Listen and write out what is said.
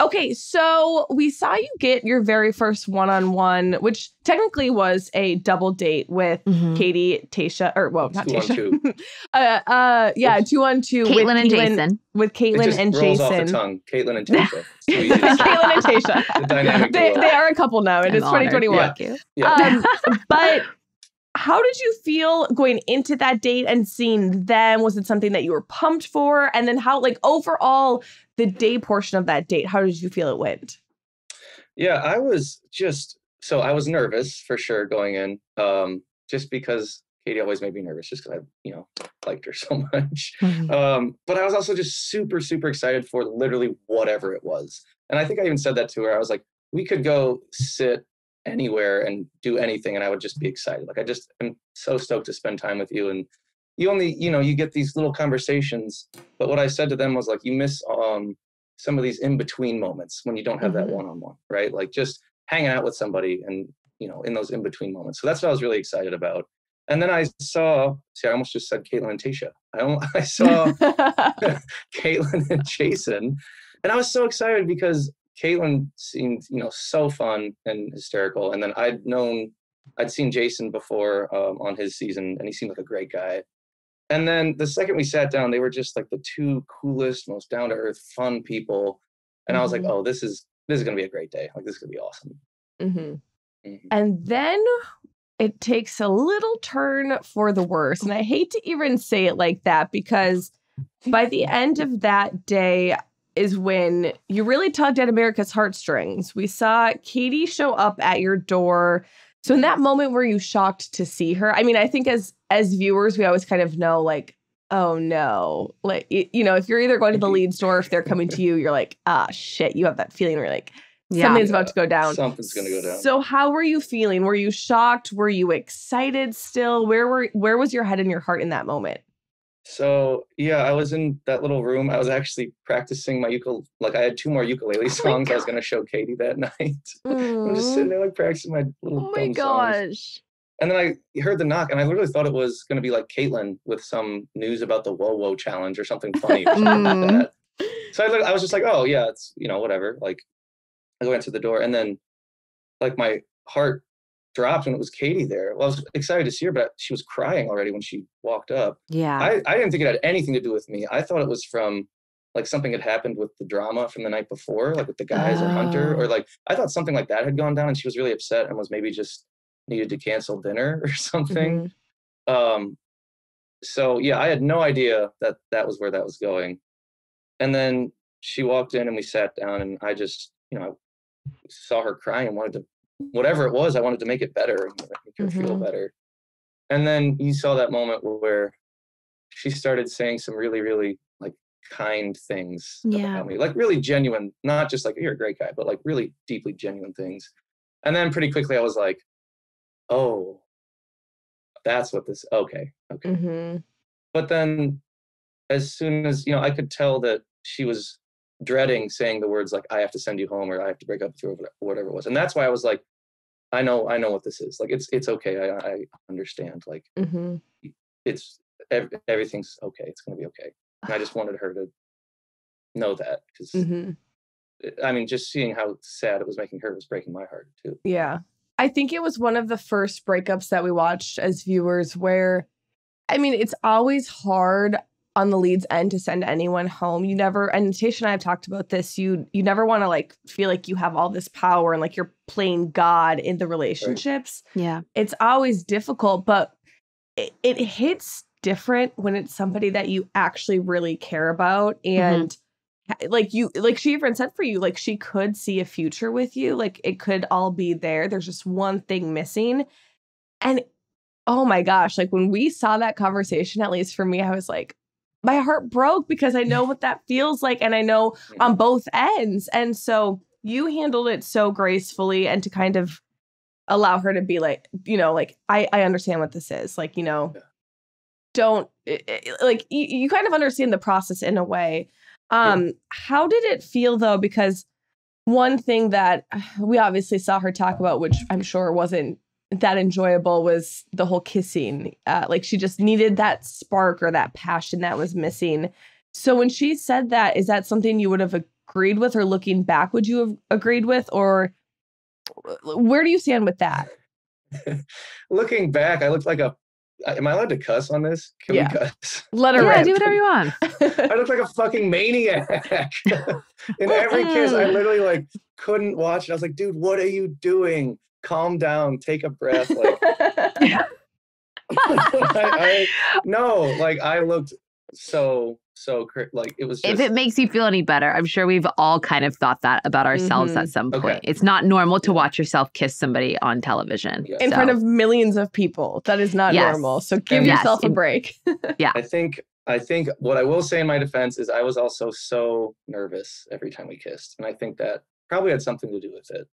Okay, so we saw you get your very first one-on-one, which technically was a double date with Katie, Tayshia, or well, not Tayshia. 2-on-2 Caitlin and Jason. With Caitlin and rolls Jason. Off the tongue. Caitlin and Tayshia. It's too easy to say. Caitlin and Tayshia. The dynamic they are a couple now. It is 2021. Yeah. But how did you feel going into that date and seeing them? Was it something that you were pumped for? And then how, like, overall, the day portion of that date, how did you feel it went? Yeah, I was nervous for sure going in, just because Katie always made me nervous just because I, liked her so much. But I was also just super, super excited for literally whatever it was. And I think I even said that to her. I was like, we could go sit anywhere and do anything and I would just be excited. Like, I just am so stoked to spend time with you. And you only, you get these little conversations. But what I said to them was like, you miss some of these in-between moments when you don't have that one-on-one, right? Like just hanging out with somebody and, in those in-between moments. So that's what I was really excited about. And then I saw, I almost just said Caitlin and Tayshia. I saw Caitlin and Jason. And I was so excited because Caitlin seemed, so fun and hysterical. And then I'd seen Jason before on his season, and he seemed like a great guy. And then the second we sat down, they were just like the two coolest, most down-to-earth, fun people. And I was like, oh, this is going to be a great day. Like, this is going to be awesome. And then it takes a little turn for the worse. And I hate to even say it like that, because by the end of that day is when you really tugged at America's heartstrings. We saw Katie show up at your door. So in that moment, were you shocked to see her? I mean, I think as viewers, we always kind of know, like, oh no, like, if you're either going to the lead's door, if they're coming to you, you're like, ah, shit. You have that feeling where you're like, something's about to go down. Something's going to go down. So how were you feeling? Were you shocked? Were you excited still? Where was your head and your heart in that moment? So, yeah, I was in that little room. I was actually practicing my ukulele. Like, I had 2 more ukulele songs I was going to show Katie that night. I'm just sitting there, like, practicing my little dumb songs. And then I heard the knock, and I literally thought it was going to be, like, Caitlin with some news about the Whoa challenge or something funny or something like that. So I was just like, oh, yeah, it's, whatever. Like, I go into the door, and then, like, my heart dropped when it was Katie there. Well, I was excited to see her, but she was crying already when she walked up. Yeah. I didn't think it had anything to do with me. I thought it was from, like, something had happened with the drama from the night before, like with the guys or Hunter, or like, I thought something like that had gone down and she was really upset and was maybe just needed to cancel dinner or something. So yeah, I had no idea that was where that was going. And then she walked in and we sat down, and I just, I saw her crying and wanted to, whatever it was, I wanted to make it better and make her feel better. And then you saw that moment where she started saying some really, really, like, kind things about me, like really genuine, not just like, you're a great guy, but like really deeply genuine things. And then pretty quickly I was like, oh, that's what this, okay. But then as soon as, I could tell that she was dreading saying the words like, I have to send you home, or I have to break up with you, or whatever it was. And that's why I was like, I know what this is. Like, it's okay. I understand. Like, it's everything's okay. It's going to be okay. And I just wanted her to know that, because I mean, just seeing how sad it was making her was breaking my heart too. Yeah. I think it was one of the first breakups that we watched as viewers where, I mean, it's always hard on the lead's end to send anyone home. You never, and Tasha and I have talked about this, you never want to, like, feel like you have all this power and like you're playing God in the relationships. Right. Yeah. It's always difficult, but it hits different when it's somebody that you actually really care about. And like she even said for you, like, she could see a future with you. Like, it could all be there. There's just one thing missing. And oh my gosh, like, when we saw that conversation, at least for me, I was like, my heart broke, because I know what that feels like. And I know on both ends. And so you handled it so gracefully, and to kind of allow her to be like, like, I understand what this is. Like, don't, like, you kind of understand the process in a way. How did it feel though? Because one thing that we obviously saw her talk about, which I'm sure wasn't that enjoyable, was the whole kissing. Like, she just needed that spark or that passion that was missing. So when she said that, is that something you would have agreed with, or looking back, would you have agreed with, or where do you stand with that? Looking back, I looked like am I allowed to cuss on this? Can we cuss? Let her Yeah, rip. do whatever you want. I looked like a fucking maniac. In every kiss, I literally like couldn't watch it. I was like, dude, what are you doing? Calm down, take a breath. Like, I looked so like it was just, if it makes you feel any better, I'm sure we've all kind of thought that about ourselves at some point. Okay. It's not normal to watch yourself kiss somebody on television. In front of millions of people. That is not normal. So give yourself a break. Yeah. I think what I will say in my defense is I was also so nervous every time we kissed. And I think that probably had something to do with it.